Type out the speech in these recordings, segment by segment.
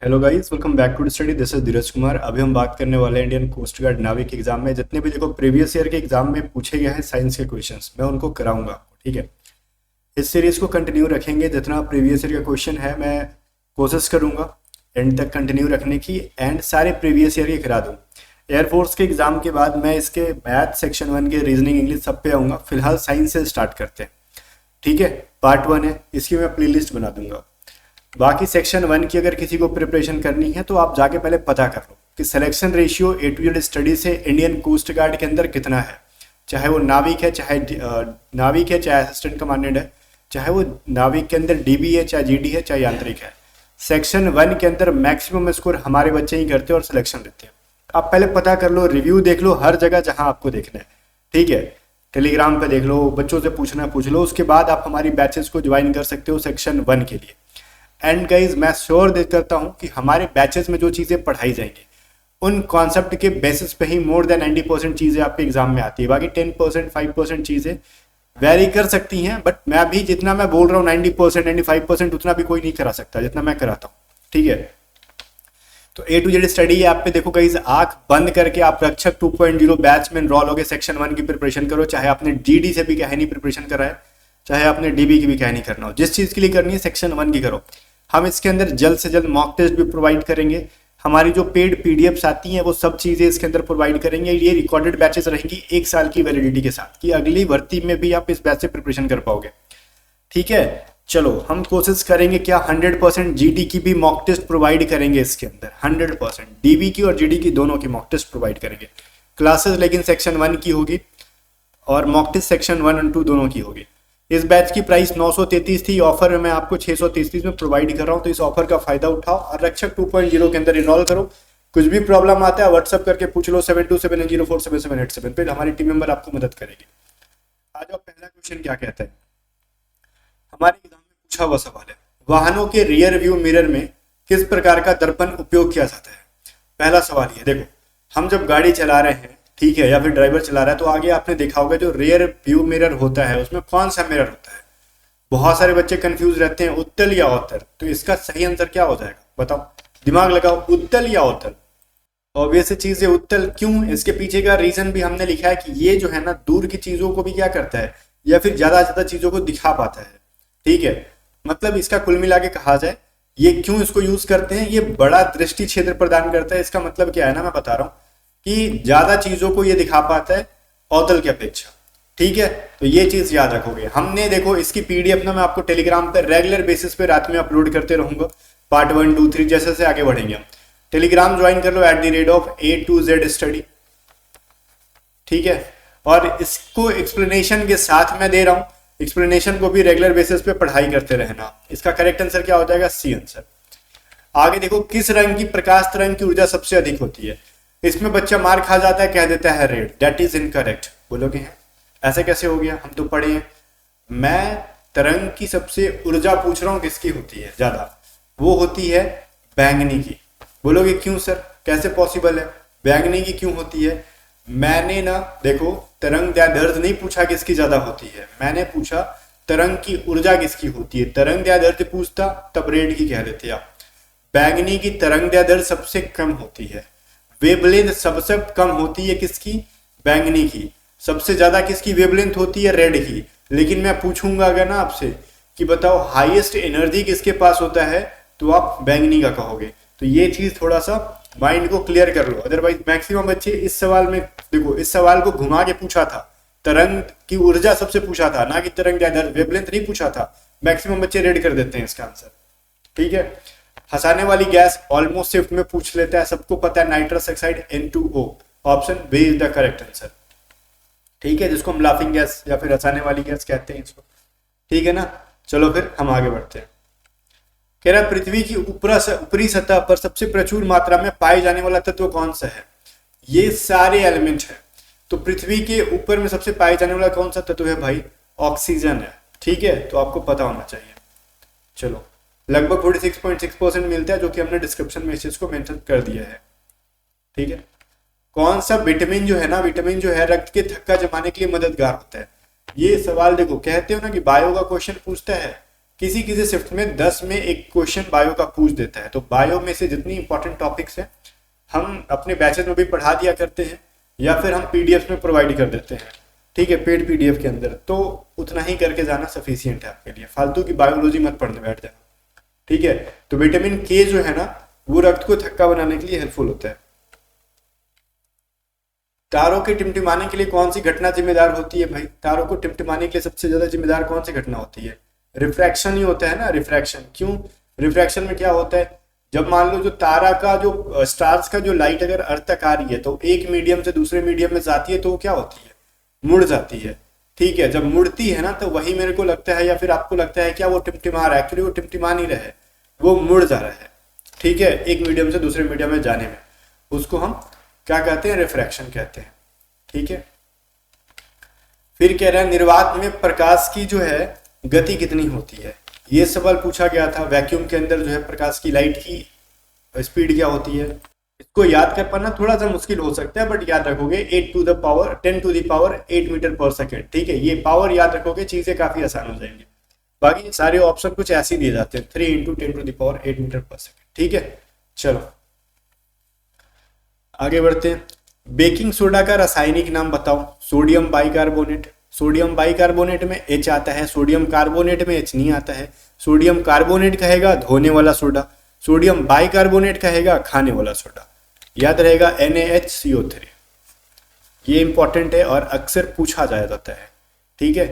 Hello guys, welcome back to study. This is Dheeraj Kumar. अभी हम बात करने वाले हैं Indian coast guard Navik exam में जितने भी देखो प्रीवियस ईयर के एग्जाम में पूछे गए हैं साइंस के क्वेश्चंस, मैं उनको कराऊंगा आपको। ठीक है, इस सीरीज को कंटिन्यू रखेंगे। जितना प्रीवियस ईयर का क्वेश्चन है मैं कोशिश करूंगा एंड तक कंटिन्यू रखने की एंड सारे प्रीवियस ईयर के करा दूँ। एयरफोर्स के एग्जाम के बाद मैं इसके मैथ सेक्शन 1 के रीजनिंग इंग्लिश सब पे आऊँगा। फिलहाल साइंस से स्टार्ट करते हैं। ठीक है, पार्ट 1 है, इसकी मैं प्ले लिस्ट बना दूंगा। बाकी सेक्शन 1 की अगर किसी को प्रिपरेशन करनी है तो आप जाके पहले पता कर लो कि selection ratio A to Z study से इंडियन कोस्ट गार्ड के अंदर कितना है। चाहे वो नाविक है, चाहे असिस्टेंट कमांडेंट है, चाहे वो नाविक के अंदर डीबी है, चाहे जीडी है, चाहे यांत्रिक है। सेक्शन 1 के अंदर मैक्सिमम स्कोर हमारे बच्चे ही करते हैं और सिलेक्शन लेते हैं। आप पहले पता कर लो, रिव्यू देख लो हर जगह जहां आपको देखना है। ठीक है, टेलीग्राम पे देख लो, बच्चों से पूछना पूछ लो, उसके बाद आप हमारी बैचेस को ज्वाइन कर सकते हो सेक्शन 1 के लिए। एंड गाइज मैं श्योर दे करता हूँ कि हमारे बैचेस में जो चीज़ें पढ़ाई जाएंगी उन कॉन्सेप्ट के बेसिस पे ही मोर देन 90% चीज़ें आपके एग्जाम में आती है। बाकी 10% 5% चीज़ें वेरी कर सकती हैं, बट मैं अभी जितना मैं बोल रहा हूँ 90% 95% उतना भी कोई नहीं करा सकता जितना मैं कराता हूँ। ठीक है, तो ए टू जेड स्टडी है आप पे। देखो गाइज, आंख बंद करके आप रक्षक 2.0 बैच में एनरोल होगे। सेक्शन 1 की प्रिपरेशन करो, चाहे आपने जीडी से भी कहे नहीं प्रिपरेशन करा है, चाहे आपने डीबी की भी कहे नहीं करना हो। जिस चीज़ के लिए करनी है सेक्शन 1 की करो। हम इसके अंदर जल्द से जल्द मॉक टेस्ट भी प्रोवाइड करेंगे। हमारी जो पेड पीडीएफ्स आती हैं वो सब चीज़ें इसके अंदर प्रोवाइड करेंगे। ये रिकॉर्डेड बैचेस रहेंगी 1 साल की वैलिडिटी के साथ, कि अगली भर्ती में भी आप इस बैच से प्रिपरेशन कर पाओगे। ठीक है, चलो हम कोशिश करेंगे क्या 100% जीडी की भी मॉक टेस्ट प्रोवाइड करेंगे इसके अंदर। 100% डीबी की और जीडी की दोनों की मॉक टेस्ट प्रोवाइड करेंगे। क्लासेस लेकिन सेक्शन 1 की होगी और मॉक टेस्ट सेक्शन 1 और 2 दोनों की होगी। इस बैच की प्राइस 933 थी, ऑफर में मैं आपको 633 में प्रोवाइड कर रहा हूं, तो इस ऑफर का फायदा उठाओ और रक्षक 2.0 के अंदर इनरोल करो। कुछ भी प्रॉब्लम आता है व्हाट्सअप करके पूछ लो 7279047787 पे, हमारी टीम मेंबर आपको मदद करेगी। आ जाओ, पहला क्वेश्चन क्या कहता है। हमारे एग्जाम में पूछा हुआ सवाल है, वाहनों के रियर व्यू मिरर में किस प्रकार का दर्पण उपयोग किया जाता है। पहला सवाल ये देखो, हम जब गाड़ी चला रहे हैं, ठीक है, या फिर ड्राइवर चला रहा है, तो आगे आपने देखा होगा जो रियर व्यू मिरर होता है उसमें कौन सा मिरर होता है। बहुत सारे बच्चे कंफ्यूज रहते हैं, उत्तल या अवतल। तो इसका सही आंसर क्या हो जाएगा बताओ, दिमाग लगाओ, उत्तल या अवतल। ऑब्वियस चीज है उत्तल। क्यों? इसके पीछे का रीजन भी हमने लिखा है कि ये जो है ना दूर की चीजों को भी क्या करता है, या फिर ज्यादा ज्यादा चीजों को दिखा पाता है। ठीक है, मतलब इसका कुल मिला के कहा जाए ये क्यों इसको यूज करते हैं, ये बड़ा दृष्टि क्षेत्र प्रदान करता है। इसका मतलब क्या है ना, मैं बता रहा हूं कि ज्यादा चीजों को ये दिखा पाता है अवतल की अपेक्षा। ठीक है, तो ये चीज याद रखोगे। हमने देखो इसकी पीडीएफ ना मैं आपको टेलीग्राम पर रेगुलर बेसिस पे रात में अपलोड करते रहूंगा। पार्ट 1 2 3 जैसे से आगे बढ़ेंगे हम। टेलीग्राम ज्वाइन कर लो @A2Z स्टडी। ठीक है, और इसको एक्सप्लेनेशन के साथ मैं दे रहा हूं। एक्सप्लेनेशन को भी रेगुलर बेसिस पे पढ़ाई करते रहना। इसका करेक्ट आंसर क्या हो जाएगा, सी आंसर। आगे देखो, किस रंग की प्रकाश तरंग की ऊर्जा सबसे अधिक होती है। इसमें बच्चा मार खा जाता है, कह देता है रेड। That is incorrect. बोलोगे हैं ऐसे कैसे हो गया, हम तो पढ़े हैं। मैं तरंग की सबसे ऊर्जा पूछ रहा हूं किसकी होती है ज्यादा, वो होती है बैंगनी की। बोलोगे क्यों सर, कैसे पॉसिबल है, बैंगनी की क्यों होती है। मैंने ना देखो तरंग दैर्ध्य नहीं पूछा किसकी ज्यादा होती है, मैंने पूछा तरंग की ऊर्जा किसकी होती है। तरंग दैर्ध्य पूछता तब रेड की कह देते आप। बैंगनी की तरंग दैर्ध्य सबसे कम होती है। वेवलेंथ सबसे कम होती है किसकी, बैंगनी की। सबसे ज्यादा किसकी वेवलेंथ होती है, रेड की। लेकिन मैं पूछूंगा अगर ना आपसे कि बताओ हाईएस्ट एनर्जी किसके पास होता है, तो आप बैंगनी का कहोगे। तो ये चीज थोड़ा सा माइंड को क्लियर कर लो, अदरवाइज मैक्सिमम बच्चे इस सवाल में देखो, इस सवाल को घुमा के पूछा था, तरंग की ऊर्जा सबसे पूछा था, ना कि तरंग दैर्ध्य वेवलेंथ नहीं पूछा था। मैक्सिमम बच्चे रेड कर देते हैं इसका आंसर। ठीक है, हंसाने वाली गैस ऑलमोस्ट शिफ्ट में पूछ लेता है, सबको पता है nitrous oxide N2O। Option B is the correct answer. ठीक है, जिसको हम लाफिंग गैस या फिर हंसाने वाली गैस कहते हैं इसको। ठीक है ना, चलो फिर हम आगे बढ़ते हैं। कह रहा पृथ्वी की ऊपरी सतह पर सबसे प्रचुर मात्रा में पाए जाने वाला तत्व कौन सा है। ये सारे एलिमेंट है, तो पृथ्वी के ऊपर में सबसे पाए जाने वाला कौन सा तत्व है भाई, ऑक्सीजन है। ठीक है, तो आपको पता होना चाहिए। चलो, लगभग 46.6% मिलता है, जो कि हमने डिस्क्रिप्शन में इस चीज को मेंशन कर दिया है। ठीक है, कौन सा विटामिन जो है ना, विटामिन जो है रक्त के थक्का जमाने के लिए मददगार होता है। ये सवाल देखो, कहते हो ना कि बायो का क्वेश्चन पूछता है किसी किसी शिफ्ट में 10 में एक क्वेश्चन बायो का पूछ देता है। तो बायो में से जितनी इंपॉर्टेंट टॉपिक्स हैं हम अपने बैचेस में भी पढ़ा दिया करते हैं या फिर हम पीडीएफ में प्रोवाइड कर देते हैं, ठीक है, पेड पीडीएफ के अंदर। तो उतना ही करके जाना सफिशियंट है आपके लिए, फालतू की बायोलॉजी मत पढ़ने बैठ जाना, ठीक है। तो विटामिन के जो है ना वो रक्त को थक्का बनाने के लिए हेल्पफुल होता है। तारों के टिमटिमाने के लिए कौन सी घटना जिम्मेदार होती है भाई? तारों को टिमटिमाने के लिए सबसे ज्यादा जिम्मेदार कौन सी घटना होती है? रिफ्रैक्शन ही होता है ना, रिफ्रैक्शन। क्यों? रिफ्रैक्शन में क्या होता है, जब मान लो जो तारा का जो स्टार्स का जो लाइट अगर अर्थ तक आ रही है तो एक मीडियम से दूसरे मीडियम में जाती है तो वो क्या होती है, मुड़ जाती है, ठीक है। जब मुड़ती है ना तो वही मेरे को लगता है या फिर आपको लगता है क्या वो टिमटिमा रहा है, एक्चुअली वो टिमटिमा नहीं रहा है, वो मुड़ जा रहा है, ठीक है, एक मीडियम से दूसरे मीडियम में जाने में। उसको हम क्या कहते हैं, रिफ्रैक्शन कहते हैं, ठीक है। फिर कह रहा है निर्वात में प्रकाश की जो है गति कितनी होती है? ये सवाल पूछा गया था। वैक्यूम के अंदर जो है प्रकाश की लाइट की स्पीड क्या होती है? इसको याद कर पाना थोड़ा सा मुश्किल हो सकता है, बट याद रखोगे 10 टू द पावर 8 मीटर पर सेकेंड, ठीक है। ये पावर याद रखोगे, चीजें काफी आसान हो जाएंगी। बाकी सारे ऑप्शन कुछ ऐसे ही दिए जाते हैं, 3 into 10 to the power 8 metre पर सेकेंड, ठीक है। चलो आगे बढ़ते हैं। बेकिंग सोडा का रासायनिक नाम बताओ। Sodium bicarbonate. सोडियम बाइकार्बोनेट में H आता है, सोडियम कार्बोनेट में H नहीं आता है। सोडियम कार्बोनेट कहेगा धोने वाला सोडा, सोडियम बाइकार्बोनेट कहेगा खाने वाला सोडा। याद रहेगा NaHCO3। ये इंपॉर्टेंट है और अक्सर पूछा जाता है, ठीक है।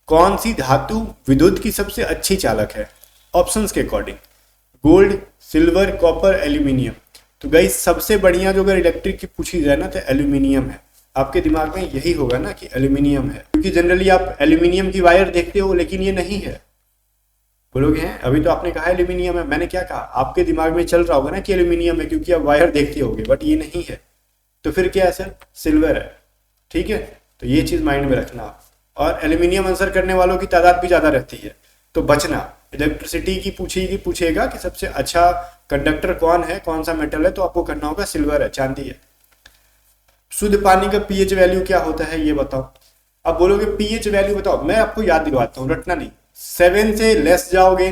कौन सी धातु विद्युत की सबसे अच्छी चालक है? ऑप्शंस के according gold, silver, copper, aluminium. तो गाइस सबसे बढ़िया जो अगर इलेक्ट्रिक की पूछी जाए ना तो एल्यूमिनियम है। आपके दिमाग में यही होगा ना कि एल्यूमिनियम है, क्योंकि जनरली आप एल्यूमिनियम की वायर देखते हो लेकिन ये नहीं है। बोलोगे हैं अभी तो आपने कहा एल्यूमिनियम है, मैंने क्या कहा? आपके दिमाग में चल रहा होगा ना कि एल्यूमिनियम है क्योंकि आप वायर देखते होगे, बट ये नहीं है। तो फिर क्या है सर? सिल्वर है, ठीक है। तो ये चीज माइंड में रखना आप। और एल्यूमिनियम आंसर करने वालों की तादाद भी ज्यादा रहती है, तो बचना। इलेक्ट्रिसिटी की पूछेगा कि सबसे अच्छा कंडक्टर कौन है, कौन सा मेटल है, तो आपको करना होगा सिल्वर है, चांदी है। शुद्ध पानी का पीएच वैल्यू क्या होता है ये बताओ। अब बोलोगे पीएच वैल्यू बताओ, मैं आपको याद दिलवाता हूँ, रटना नहीं। 7 से लेस जाओगे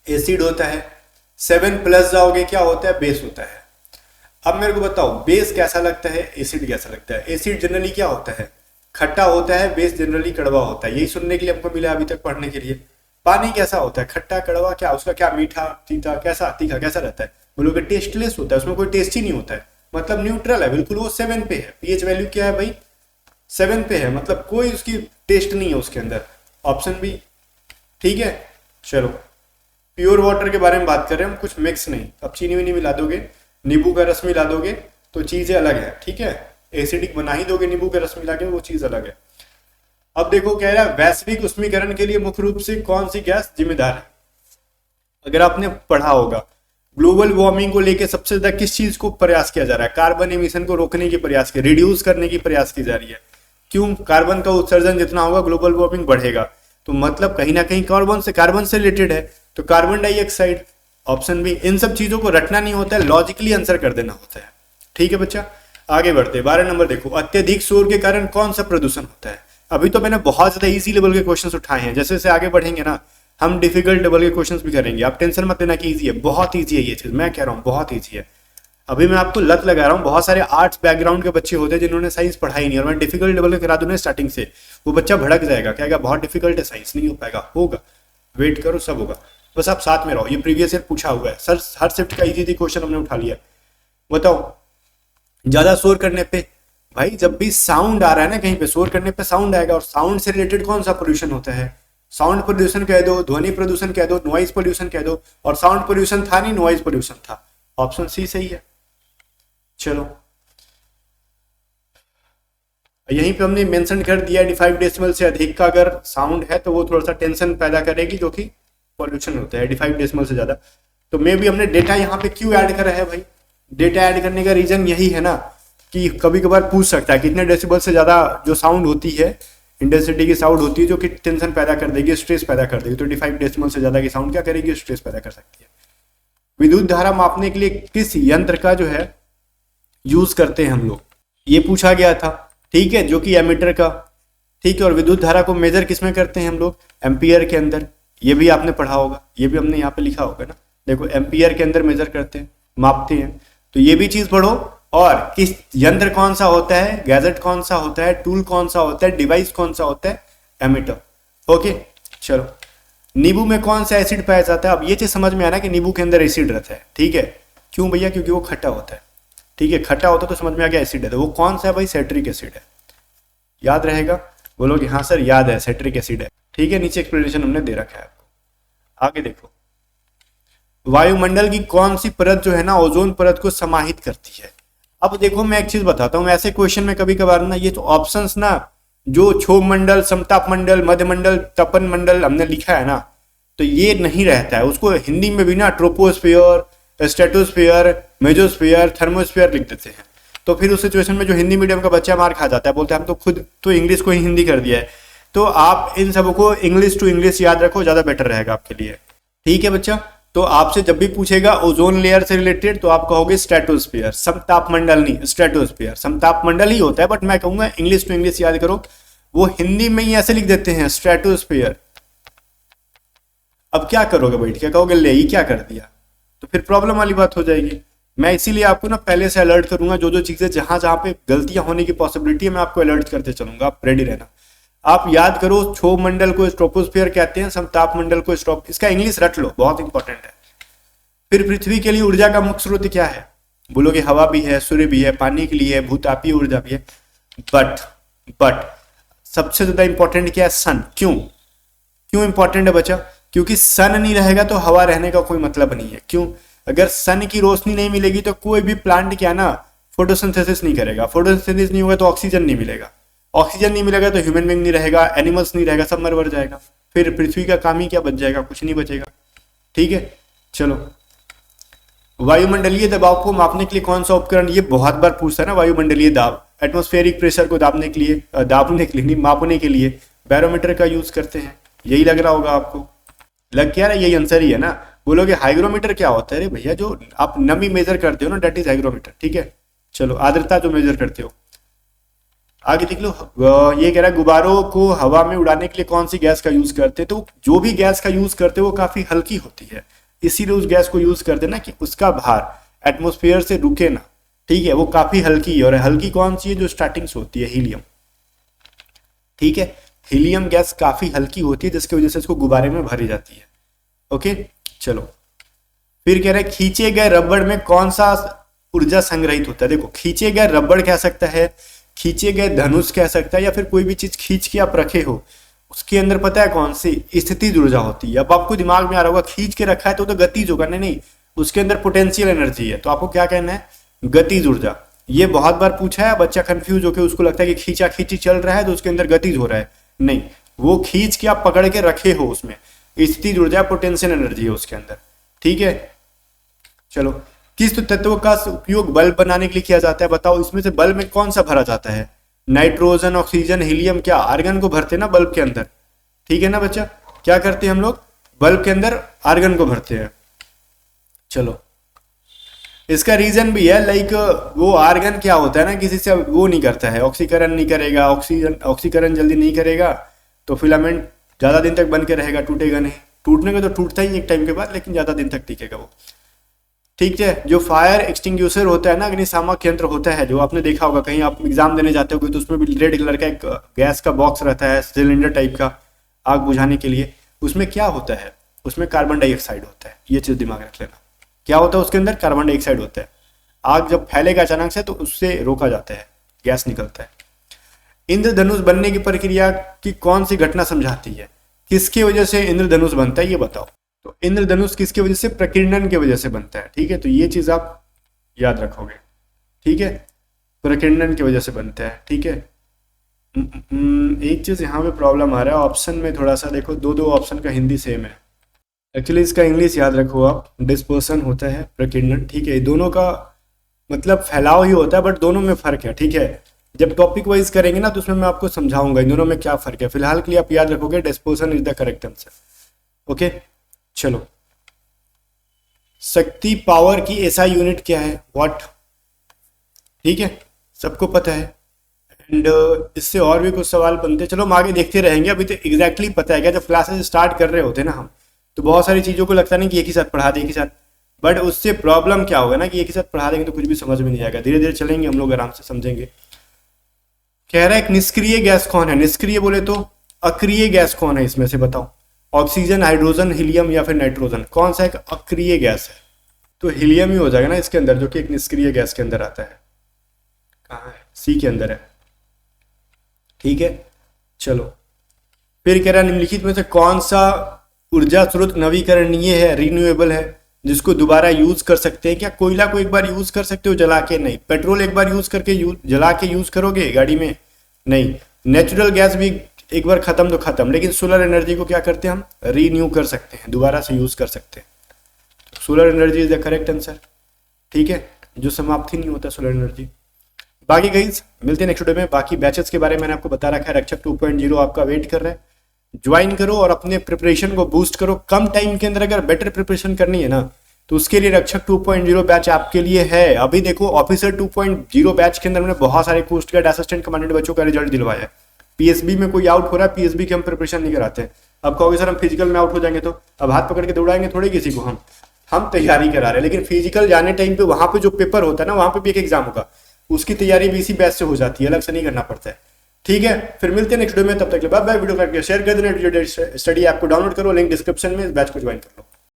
एसिड होता है, 7 प्लस जाओगे क्या होता है? बेस होता है। अब मेरे को बताओ बेस कैसा लगता है, एसिड कैसा लगता है? एसिड जनरली क्या होता है? खट्टा होता है, बेस जनरली कड़वा होता है। यही सुनने के लिए हमको मिला अभी तक पढ़ने के लिए। पानी कैसा होता है? खट्टा, कड़वा, क्या उसका क्या मीठा, तीखा, कैसा तीखा कैसा रहता है? बोलोगे टेस्टलेस होता है, उसमें कोई टेस्ट ही नहीं होता है, मतलब न्यूट्रल है बिल्कुल। वो 7 पे है, पीएच वैल्यू क्या है भाई? 7 पे है, मतलब कोई उसकी टेस्ट नहीं है उसके अंदर। ऑप्शन बी, ठीक है। चलो प्योर वाटर के बारे में बात कर रहे हैं हम, कुछ मिक्स नहीं। अब चीनी वीनी मिला दोगे, नींबू का रस मिला दोगे तो चीजें अलग है, ठीक है। एसिडिक बना ही दोगे नींबू का रस मिला के, वो चीज अलग है। अब देखो कह रहा है वैश्विक उष्मीकरण के लिए मुख्य रूप से कौन सी गैस जिम्मेदार है? अगर आपने पढ़ा होगा ग्लोबल वार्मिंग को लेकर सबसे ज्यादा किस चीज को प्रयास किया जा रहा है? कार्बन एमिशन को रोकने की प्रयास की, रिड्यूस करने की प्रयास की जा रही है। क्यों? कार्बन का उत्सर्जन जितना होगा ग्लोबल वार्मिंग बढ़ेगा, तो मतलब कहीं ना कहीं कार्बन से रिलेटेड है, तो कार्बन डाइऑक्साइड। Option B. इन सब चीजों को रटना नहीं होता है, लॉजिकली आंसर कर देना होता है, ठीक है बच्चा। आगे बढ़ते 12 नंबर देखो, अत्यधिक शोर के कारण कौन सा प्रदूषण होता है? अभी तो मैंने बहुत ज्यादा इजी लेवल के क्वेश्चंस उठाए हैं, जैसे जैसे आगे बढ़ेंगे ना हम डिफिकल्ट लेवल के क्वेश्चंस भी करेंगे। आप टेंशन मत लेना कि इजी है, बहुत इजी है ये चीज, मैं कह रहा हूँ बहुत इजी है। अभी मैं आपको लत लगा रहा हूँ, बहुत सारे आर्ट्स बैकग्राउंड के बच्चे होते हैं जिन्होंने साइंस पढ़ाई नहीं, और मैं डिफिकल्ट लेवल के करा दूं स्टार्टिंग से, वो बच्चा भड़क जाएगा, कहेगा बहुत डिफिकल्ट है साइंस, नहीं हो पाएगा। होगा, वेट करो, सब होगा, बस आप साथ में रहो। ये प्रीवियस ईयर पूछा हुआ है सर, हर शिफ्ट का इजी क्वेश्चन हमने उठा लिया। बताओ ज्यादा शोर करने पे, भाई जब भी साउंड आ रहा है ना कहीं पे, शोर करने पे साउंड आएगा, और साउंड से रिलेटेड कौन सा पोल्यूशन होता है? साउंड पोल्यूशन कह दो, ध्वनि प्रदूषण कह दो, नॉइज पोल्यूशन कह दो, और साउंड पोल्यूशन था नहीं, नॉइज पोल्यूशन था। ऑप्शन सी सही है। चलो यहीं पे हमने मेंशन कर दिया 85 डेसिबल से अधिक का अगर साउंड है तो वो थोड़ा सा टेंशन पैदा करेगी, जो कि पॉल्यूशन होता है 85 डेसिबल से ज्यादा। तो मे भी हमने डेटा यहाँ पे क्यों ऐड करा है भाई? डेटा ऐड करने का रीजन यही है ना कि कभी कभार पूछ सकता है कितने डेसिबल से ज्यादा जो साउंड होती है, इंटेंसिटी की साउंड होती है, जो कि टेंशन पैदा कर देगी, स्ट्रेस पैदा कर देगी। तो 85 डेसिबल से ज्यादा की साउंड क्या करेगी? स्ट्रेस पैदा कर सकती है। विद्युत धारा मापने के लिए किस यंत्र का जो है यूज करते हैं हम लोग, ये पूछा गया था, ठीक है, जो कि एमीटर का, ठीक है। और विद्युत धारा को मेजर किस में करते हैं हम लोग? एम्पियर के अंदर। ये भी आपने पढ़ा होगा, ये भी हमने यहाँ पे लिखा होगा ना। देखो एम्पियर के अंदर मेजर करते हैं, मापते हैं, तो ये भी चीज पढ़ो। और किस यंत्र कौन सा होता है, गैजेट कौन सा होता है, टूल कौन सा होता है, डिवाइस कौन सा होता है, एमीटर। ओके चलो, नींबू में कौन सा एसिड पाया जाता है। अब ये चीज समझ में आना कि नींबू के अंदर एसिड रहता है, ठीक है। क्यों भैया, क्योंकि वो खट्टा होता है, ठीक है, खट्टा होता है तो समझ में आ गया एसिड है। तो वो कौन सा है भाई, सेट्रिक एसिड है। याद रहेगा, बोलोगे हाँ सर याद है, सेट्रिक एसिड है, ठीक है। नीचे एक्सप्लेनेशन हमने दे रखा है आपको। आगे देखो, वायुमंडल की कौन सी परत जो है ना ओजोन परत को समाहित करती है। अब देखो मैं एक चीज बताता हूँ, ऐसे क्वेश्चन में कभी कभार ना ये तो ऑप्शंस ना जो क्षोभ मंडल, समताप मंडल, मध्य मंडल, तपन मंडल हमने लिखा है ना, तो ये नहीं रहता है। उसको हिंदी में भी ना ट्रोपोस्फियर, स्ट्रेटोस्फियर, मेजोस्फियर, थर्मोस्फियर लिख देते हैं। तो फिर उस सिचुएशन में जो हिंदी मीडियम का बच्चा मार खा जाता है, बोलते हैं हम तो खुद तो इंग्लिश को ही हिंदी कर दिया है। तो आप इन सबको इंग्लिश टू इंग्लिश याद रखो, ज्यादा बेटर रहेगा आपके लिए, ठीक है बच्चा। तो आपसे जब भी पूछेगा ओजोन लेयर से रिलेटेड तो आप कहोगे स्ट्रेटोस्फियर, समताप मंडल नहीं, स्ट्रेटोस्फियर। समताप मंडल ही होता है, बट मैं कहूंगा इंग्लिश टू इंग्लिश याद करो। वो हिंदी में ही ऐसे लिख देते हैं स्ट्रेटोस्फियर। अब क्या करोगे बैठ के, कहोगे ले ही क्या कर दिया, तो फिर प्रॉब्लम वाली बात हो जाएगी। मैं इसीलिए आपको ना पहले से अलर्ट करूंगा, जो जो चीजें जहां जहां पे गलतियां होने की पॉसिबिलिटी है मैं आपको अलर्ट करते चलूंगा, आप रेडी रहना। आप याद करो, क्षोभ मंडल को स्ट्रोपोस्फियर कहते हैं, समताप मंडल को स्ट्रोप, इसका इंग्लिश रट लो, बहुत इंपॉर्टेंट है। फिर पृथ्वी के लिए ऊर्जा का मुख्य स्रोत क्या है, बोलोगे हवा भी है, सूर्य भी है, पानी के लिए है, भूतापीय ऊर्जा भी है। बट सबसे ज्यादा इंपॉर्टेंट क्या है, सन। क्यों क्यों इंपॉर्टेंट है बच्चा, क्योंकि सन नहीं रहेगा तो हवा रहने का कोई मतलब नहीं है। क्यों, अगर सन की रोशनी नहीं मिलेगी तो कोई भी प्लांट क्या ना फोटोसिंथेसिस नहीं करेगा, फोटोसिंथेसिस नहीं होगा तो ऑक्सीजन नहीं मिलेगा, ऑक्सीजन नहीं मिलेगा तो ह्यूमन बीइंग नहीं रहेगा, एनिमल्स नहीं रहेगा, सब मर जाएगा। फिर पृथ्वी का काम ही क्या बच जाएगा, कुछ नहीं बचेगा, ठीक है। चलो, वायुमंडलीय दबाव को मापने के लिए कौन सा उपकरण, ये बहुत बार पूछता है ना, वायुमंडलीय दाब, एटमॉस्फेरिक प्रेशर को दाबने के लिए, नहीं, मापने के लिए बैरोमीटर का यूज करते हैं। यही लग रहा होगा आपको, लग क्या रहा है, यही आंसर ही है ना। बोलोगे हाइग्रोमीटर क्या होता है, अरे भैया जो आप नमी मेजर करते हो ना, डेट इज हाइग्रोमीटर, ठीक है। चलो, आर्द्रता जो मेजर करते हो। आगे देख लो, ये कह रहा है गुब्बारों को हवा में उड़ाने के लिए कौन सी गैस का यूज करते हैं। तो जो भी गैस का यूज करते हैं वो काफी हल्की होती है, इसीलिए उस गैस को यूज करते ना कि उसका भार एटमॉस्फेयर से रुके ना, ठीक है। वो काफी हल्की है, और हल्की कौन सी है, जो स्टार्टिंग से होती है, हीलियम, ठीक है। हीलियम गैस काफी हल्की होती है जिसकी वजह से इसको गुब्बारे में भरी जाती है। ओके चलो, फिर कह रहे हैं खींचे गए रबड़ में कौन सा ऊर्जा संग्रहित होता है। देखो, खींचे गए रबड़ कह सकता है, खींचे गए धनुष कह सकता है, या फिर कोई भी चीज खींच के आप रखे हो, उसके अंदर पता है कौन सी स्थितिज ऊर्जा होती है। अब आपको दिमाग में आ रहा होगा खींच के रखा है तो गतिज होगा, नहीं, उसके अंदर पोटेंशियल एनर्जी है। तो आपको क्या कहना है, गतिज ऊर्जा। ये बहुत बार पूछा है, बच्चा कंफ्यूज होकर उसको लगता है कि खींचा खींची चल रहा है तो उसके अंदर गतिज हो रहा है, नहीं, वो खींच के आप पकड़ के रखे हो, उसमें स्थितिज ऊर्जा, पोटेंशियल एनर्जी है उसके अंदर, ठीक है। चलो, किस तत्व का उपयोग बल्ब बनाने के लिए किया जाता है, बताओ। इसमें से बल्ब में कौन सा भरा जाता है, नाइट्रोजन, ऑक्सीजन, हीलियम, क्या आर्गन को भरते हैं ना बल्ब के अंदर, ठीक है ना बच्चा। क्या करते हैं हम लोग, बल्ब के अंदर आर्गन को भरते हैं। चलो, इसका रीजन भी है, लाइक वो आर्गन क्या होता है ना, किसी से वो नहीं करता है, ऑक्सीकरण नहीं करेगा, ऑक्सीकरण जल्दी नहीं करेगा, तो फिलामेंट ज्यादा दिन तक बन के रहेगा, टूटेगा नहीं। टूटने का तो टूटता ही एक टाइम के बाद, लेकिन ज्यादा दिन तक टिकेगा वो, ठीक है। जो फायर एक्सटिंग्विशर होता है ना, अग्निशामक यंत्र होता है, जो आपने देखा होगा कहीं आप एग्जाम देने जाते हो तो उसमें भी रेड कलर का एक गैस का बॉक्स रहता है, सिलेंडर टाइप का, आग बुझाने के लिए। उसमें क्या होता है, उसमें कार्बन डाइऑक्साइड होता है, ये चीज दिमाग रख लेना। क्या होता है उसके अंदर, कार्बन डाइऑक्साइड होता है। आग जब फैलेगा अचानक से तो उससे रोका जाता है, गैस निकलता है। इंद्रधनुष बनने की प्रक्रिया की कौन सी घटना समझाती है, किसकी वजह से इंद्रधनुष बनता है, ये बताओ। तो इंद्रधनुष किसकी वजह से, प्रकीर्णन की वजह से बनता है, ठीक है। तो ये चीज आप याद रखोगे, ठीक है, प्रकीर्णन की वजह से बनता है, ठीक है। एक चीज यहाँ पे प्रॉब्लम आ रहा है, ऑप्शन में थोड़ा सा देखो, दो ऑप्शन का हिंदी सेम है, एक्चुअली इसका इंग्लिश याद रखो आप। डिस्पर्सन होता है प्रकीर्णन, ठीक है। दोनों का मतलब फैलाव ही होता है, बट दोनों में फर्क है, ठीक है। जब टॉपिक वाइज करेंगे ना तो उसमें मैं आपको समझाऊंगा इन दोनों में क्या फर्क है। फिलहाल के लिए आप याद रखोगे dispersion is the correct answer, okay. चलो, शक्ति पावर की एसआई यूनिट क्या है, वाट, ठीक है, सबको पता है। एंड इससे और भी कुछ सवाल बनते, चलो हम आगे देखते रहेंगे। अभी तो एग्जैक्टली पता है क्या, जब क्लासेस स्टार्ट कर रहे होते हैं ना हम, तो बहुत सारी चीज़ों को लगता नहीं कि एक ही साथ पढ़ा दें, एक ही साथ, बट उससे प्रॉब्लम क्या होगा ना कि एक ही साथ पढ़ा देंगे तो कुछ भी समझ में नहीं आएगा, धीरे धीरे चलेंगे हम लोग, आराम से समझेंगे। कह रहा है एक निष्क्रिय गैस कौन है, निष्क्रिय बोले तो अक्रिय गैस कौन है इसमें से बताओ, ऑक्सीजन, हाइड्रोजन, हीलियम या फिर नाइट्रोजन, कौन सा एक अक्रिय गैस है? तो हीलियम ही हो जाएगा ना इसके अंदर, जो कि एक निष्क्रिय गैस के अंदर आता है। कहाँ है? सी के अंदर है। ठीक है, चलो फिर कह रहा है निम्नलिखित में से कौन सा ऊर्जा स्रोत नवीकरणीय है, रिन्यूएबल है, जिसको दोबारा यूज कर सकते हैं? क्या कोयला को एक बार यूज कर सकते हो जला के? नहीं। पेट्रोल एक बार यूज करके जला के यूज करोगे गाड़ी में? नहीं। नेचुरल गैस भी एक बार खत्म तो खत्म, लेकिन सोलर एनर्जी को क्या करते हैं हम? रीन्यू कर सकते हैं, दोबारा से यूज कर सकते हैं। Solar energy is the correct answer. ठीक है, जो समाप्ति नहीं होता सोलर एनर्जी। बाकी गाइस मिलते हैं नेक्स्ट वीडियो में। बाकी बैचेस के बारे में मैंने आपको बता रखा है, रक्षक 2.0 आपका वेट कर रहा है, ज्वाइन करो और अपने प्रिपरेशन को बूस्ट करो। कम टाइम के अंदर अगर बेटर प्रिपरेशन करनी है ना, तो उसके लिए रक्षक 2.0 बैच आपके लिए है। अभी देखो ऑफिसर 2.0 बैच के अंदर मैंने बहुत सारे कोस्ट गार्ड, असिस्टेंट कमांडेंट बच्चों का रिजल्ट दिलवाया है। पीएसबी में कोई आउट हो रहा है, पीएसबी की हम प्रिपरेशन नहीं कराते हैं। अब कहोगे सर हम फिजिकल में आउट हो जाएंगे, तो अब हाथ पकड़ के दौड़ाएंगे थोड़ी किसी को, हम तैयारी करा रहे हैं। लेकिन फिजिकल जाने टाइम पे वहां पे जो पेपर होता है ना, वहां पे भी एक एग्जाम होगा, उसकी तैयारी भी इसी बैच से हो जाती है, अलग से नहीं करना पड़ता है। ठीक है, फिर मिलते हैं नेक्स्ट वीडियो में, तब तक बाय बाय। वीडियो शेयर कर देना, स्टडी ऐप को डाउनलोड करो, लिंक डिस्क्रिप्शन में, इस बैच को ज्वाइन कर लो।